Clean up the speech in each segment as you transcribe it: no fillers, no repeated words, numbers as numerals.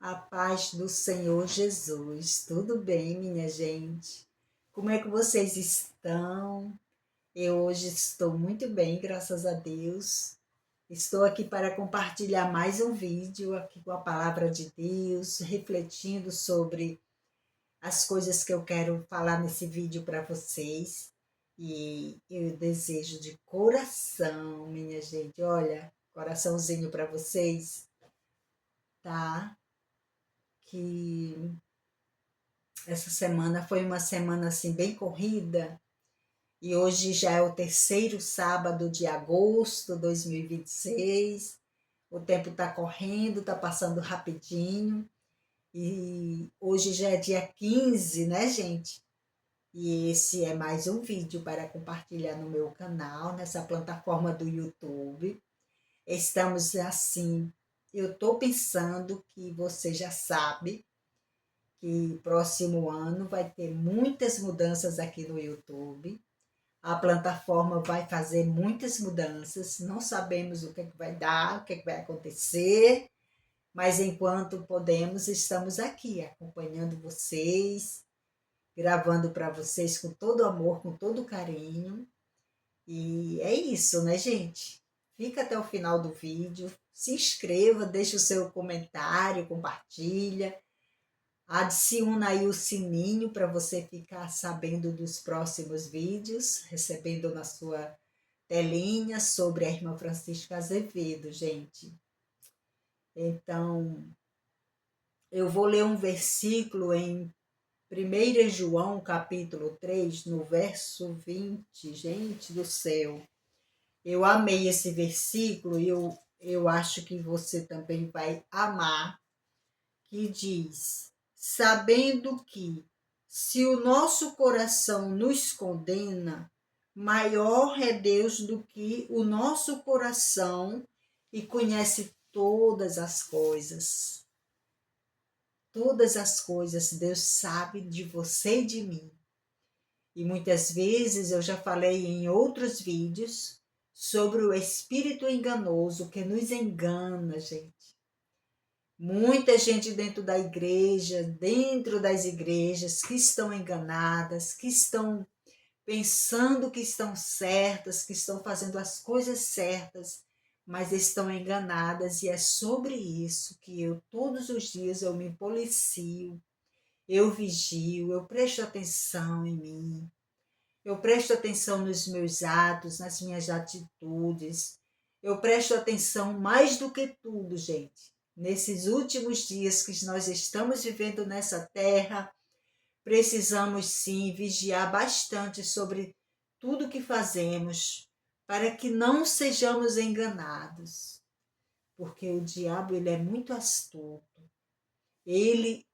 A paz do Senhor Jesus. Tudo bem, minha gente? Como é que vocês estão? Eu hoje estou muito bem, graças a Deus. Estou aqui para compartilhar mais um vídeo aqui com a palavra de Deus, refletindo sobre as coisas que eu quero falar nesse vídeo para vocês. E eu desejo de coração, minha gente, olha, coraçãozinho para vocês, tá? Que essa semana foi uma semana assim bem corrida e hoje já é o terceiro sábado de agosto de 2026. O tempo está correndo, está passando rapidinho e hoje já é dia 15, né, gente? E esse é mais um vídeo para compartilhar no meu canal, nessa plataforma do YouTube. Estamos assim, eu estou pensando que você já sabe que próximo ano vai ter muitas mudanças aqui no YouTube. A plataforma vai fazer muitas mudanças, não sabemos o que, vai dar, o que, vai acontecer, mas enquanto podemos, estamos aqui acompanhando vocês, gravando para vocês com todo amor, com todo carinho. E é isso, né, gente? Fica até o final do vídeo, se inscreva, deixe o seu comentário, compartilha. Adiciona aí o sininho para você ficar sabendo dos próximos vídeos, recebendo na sua telinha sobre a irmã Francisca Azevedo, gente. Então, eu vou ler um versículo em 1 João, capítulo 3, no verso 20. Gente do céu, eu amei esse versículo e eu acho que você também vai amar, que diz: sabendo que, se o nosso coração nos condena, maior é Deus do que o nosso coração e conhece todas as coisas. Todas as coisas Deus sabe de você e de mim. E muitas vezes eu já falei em outros vídeos sobre o espírito enganoso que nos engana, gente. Muita gente dentro da igreja, dentro das igrejas, que estão enganadas, que estão pensando que estão certas, que estão fazendo as coisas certas, mas estão enganadas. E é sobre isso que eu, todos os dias, eu me policio, eu vigio, eu presto atenção em mim, eu presto atenção nos meus atos, nas minhas atitudes, eu presto atenção mais do que tudo, gente. Nesses últimos dias que nós estamos vivendo nessa terra, precisamos sim vigiar bastante sobre tudo que fazemos, para que não sejamos enganados. Porque o diabo, ele é muito astuto. Ele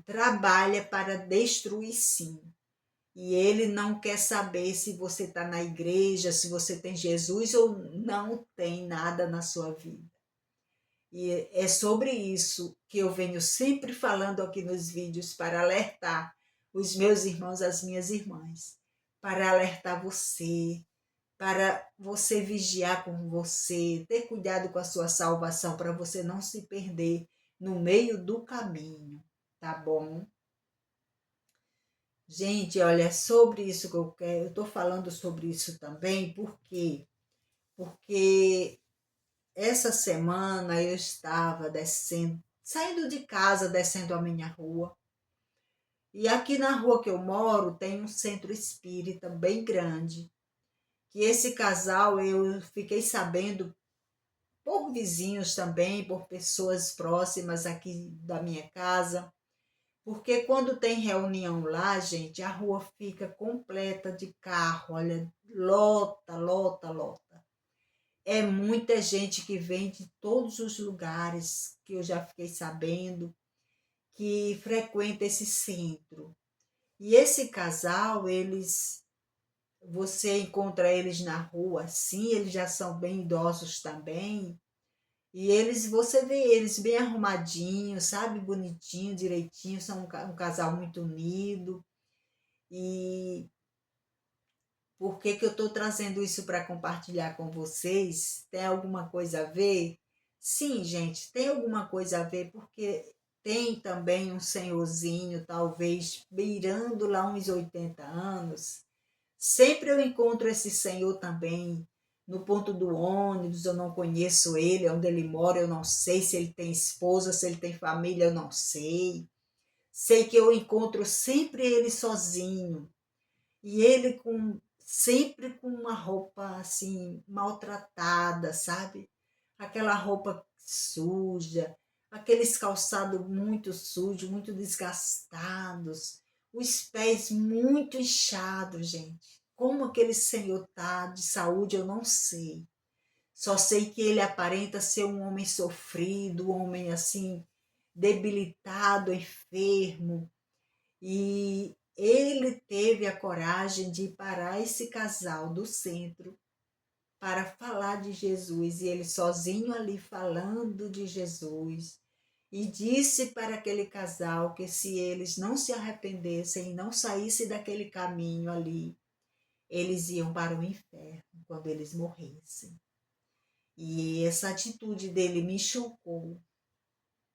trabalha para destruir sim. E ele não quer saber se você está na igreja, se você tem Jesus ou não tem nada na sua vida. E é sobre isso que eu venho sempre falando aqui nos vídeos para alertar os meus irmãos, as minhas irmãs, para alertar você, para você vigiar com você, ter cuidado com a sua salvação, para você não se perder no meio do caminho, tá bom? Gente, olha, sobre isso que eu quero, eu estou falando sobre isso também, por quê? Porque essa semana eu estava descendo, saindo de casa, descendo a minha rua. E aqui na rua que eu moro tem um centro espírita bem grande. Que esse casal eu fiquei sabendo por vizinhos também, por pessoas próximas aqui da minha casa. Porque quando tem reunião lá, gente, a rua fica completa de carro, olha, lota, lota, lota. É muita gente que vem de todos os lugares que eu já fiquei sabendo que frequenta esse centro. E esse casal, você encontra eles na rua, sim, eles já são bem idosos também. E você vê eles bem arrumadinhos, sabe, bonitinho, direitinho, são um casal muito unido. E por que eu estou trazendo isso para compartilhar com vocês? Tem alguma coisa a ver? Sim, gente, tem alguma coisa a ver, porque tem também um senhorzinho, talvez beirando lá uns 80 anos. Sempre eu encontro esse senhor também no ponto do ônibus. Eu não conheço ele, onde ele mora, eu não sei se ele tem esposa, se ele tem família, eu não sei. Sei que eu encontro sempre ele sozinho. E ele sempre com uma roupa assim maltratada, sabe? Aquela roupa suja, aqueles calçados muito sujos, muito desgastados, os pés muito inchados, gente. Como aquele senhor tá de saúde, eu não sei. Só sei que ele aparenta ser um homem sofrido, um homem assim debilitado, enfermo, e ele teve a coragem de parar esse casal do centro para falar de Jesus, e ele sozinho ali falando de Jesus, e disse para aquele casal que se eles não se arrependessem e não saíssem daquele caminho ali, eles iam para o inferno quando eles morressem. E essa atitude dele me chocou.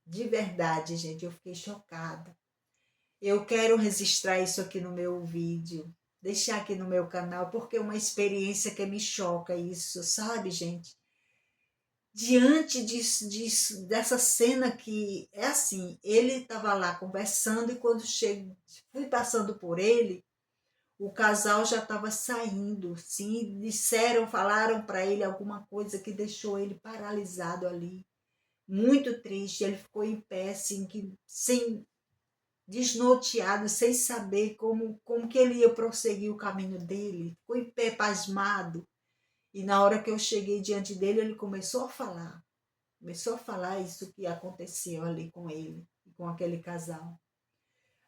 De verdade, gente, eu fiquei chocada. Eu quero registrar isso aqui no meu vídeo, deixar aqui no meu canal, porque é uma experiência que me choca isso, sabe, gente? Diante dessa cena que é assim, ele estava lá conversando e quando fui passando por ele, o casal já estava saindo, sim, falaram para ele alguma coisa que deixou ele paralisado ali, muito triste. Ele ficou em pé, assim, sem desnorteado, sem saber como que ele ia prosseguir o caminho dele, ficou em pé pasmado. E na hora que eu cheguei diante dele, ele começou a falar isso que aconteceu ali com ele, com aquele casal.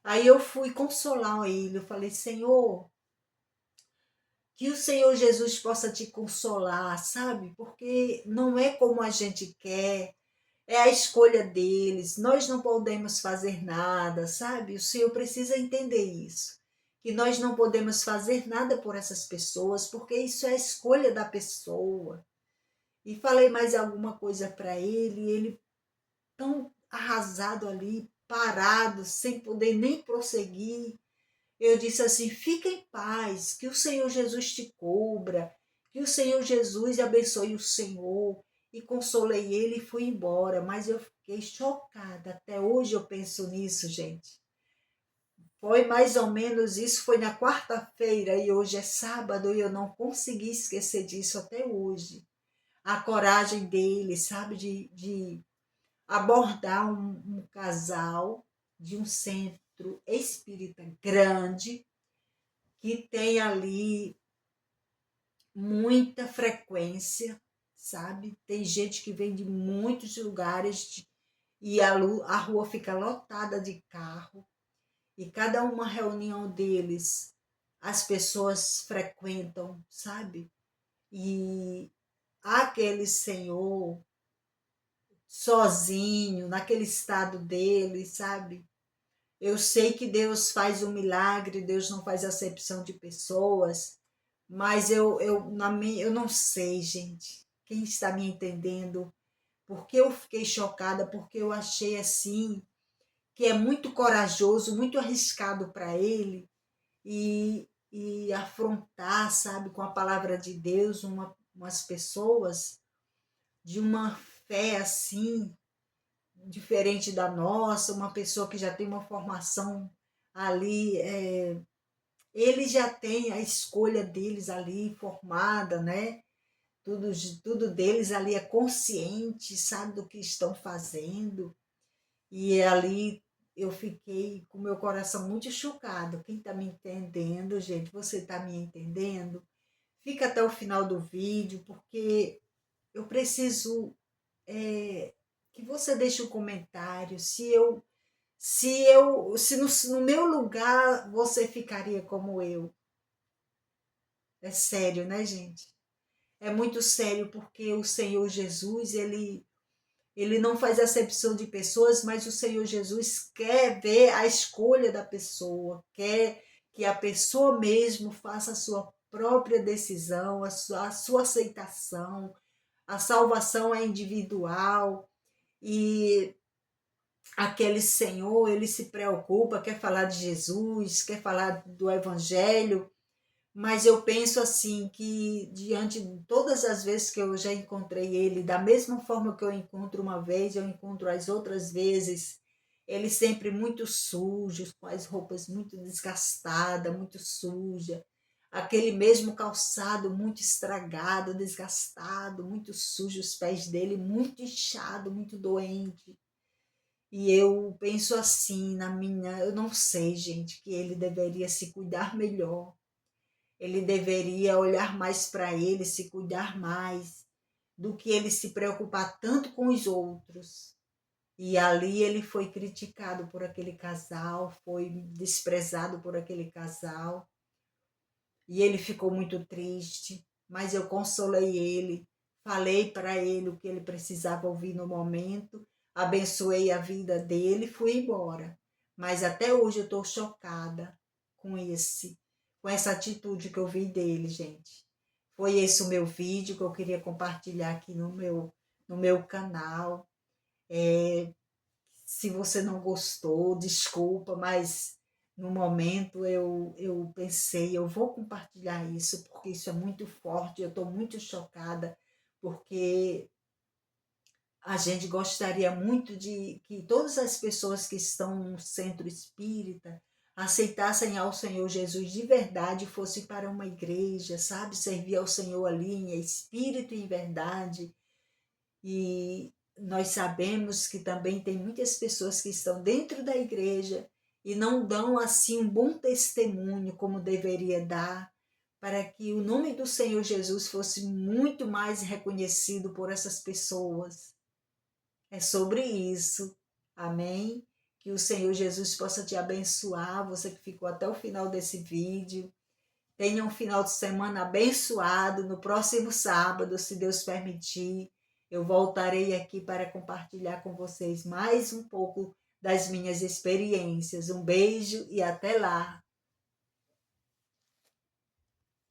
Aí eu fui consolar ele, eu falei: Senhor, que o Senhor Jesus possa te consolar, sabe? Porque não é como a gente quer, é a escolha deles, nós não podemos fazer nada, sabe? O Senhor precisa entender isso, que nós não podemos fazer nada por essas pessoas, porque isso é a escolha da pessoa. E falei mais alguma coisa para ele, ele tão arrasado ali, parado, sem poder nem prosseguir. Eu disse assim: fica em paz, que o Senhor Jesus te cubra, que o Senhor Jesus abençoe o Senhor. E consolei ele e fui embora, mas eu fiquei chocada. Até hoje eu penso nisso, gente. Foi mais ou menos isso, foi na quarta-feira e hoje é sábado e eu não consegui esquecer disso até hoje. A coragem dele, sabe, de abordar um casal de um centro espírita grande, que tem ali muita frequência, sabe? Tem gente que vem de muitos lugares e a rua fica lotada de carro. E cada uma reunião deles, as pessoas frequentam, sabe? E aquele senhor sozinho, naquele estado dele, sabe? Eu sei que Deus faz um milagre, Deus não faz acepção de pessoas, mas eu não sei, gente. Quem está me entendendo? Porque eu fiquei chocada, porque eu achei assim que é muito corajoso, muito arriscado para ele e afrontar, sabe, com a palavra de Deus, umas pessoas de uma fé assim diferente da nossa, uma pessoa que já tem uma formação ali, eles já têm a escolha deles ali formada, né? Tudo deles ali é consciente, sabe do que estão fazendo. E ali eu fiquei com meu coração muito chocado. Quem está me entendendo, gente? Você está me entendendo? Fica até o final do vídeo, porque eu preciso que você deixe um comentário se no meu lugar você ficaria como eu. É sério, né, gente? É muito sério, porque o Senhor Jesus, ele não faz acepção de pessoas, mas o Senhor Jesus quer ver a escolha da pessoa, quer que a pessoa mesmo faça a sua própria decisão, a sua aceitação. A salvação é individual e aquele senhor, ele se preocupa, quer falar de Jesus, quer falar do evangelho, mas eu penso assim que diante de todas as vezes que eu já encontrei ele, da mesma forma que eu encontro uma vez, eu encontro as outras vezes, ele sempre muito sujo, com as roupas muito desgastadas, muito suja, aquele mesmo calçado muito estragado, desgastado, muito sujo, os pés dele muito inchado, muito doente. E eu penso assim na minha, eu não sei, gente, que ele deveria se cuidar melhor. Ele deveria olhar mais para ele, se cuidar mais, do que ele se preocupar tanto com os outros. E ali ele foi criticado por aquele casal, foi desprezado por aquele casal, e ele ficou muito triste, mas eu consolei ele, falei para ele o que ele precisava ouvir no momento, abençoei a vida dele e fui embora. Mas até hoje eu estou chocada com com essa atitude que eu vi dele, gente. Foi esse o meu vídeo que eu queria compartilhar aqui no meu canal. Se você não gostou, desculpa, mas no momento eu pensei, eu vou compartilhar isso, porque isso é muito forte, eu estou muito chocada, porque a gente gostaria muito de que todas as pessoas que estão no centro espírita aceitassem ao Senhor Jesus de verdade, fosse para uma igreja, sabe, servir ao Senhor ali em espírito e em verdade. E nós sabemos que também tem muitas pessoas que estão dentro da igreja e não dão assim um bom testemunho como deveria dar, para que o nome do Senhor Jesus fosse muito mais reconhecido por essas pessoas. É sobre isso. Amém? Que o Senhor Jesus possa te abençoar, você que ficou até o final desse vídeo. Tenha um final de semana abençoado. No próximo sábado, se Deus permitir, eu voltarei aqui para compartilhar com vocês mais um pouco das minhas experiências. Um beijo e até lá!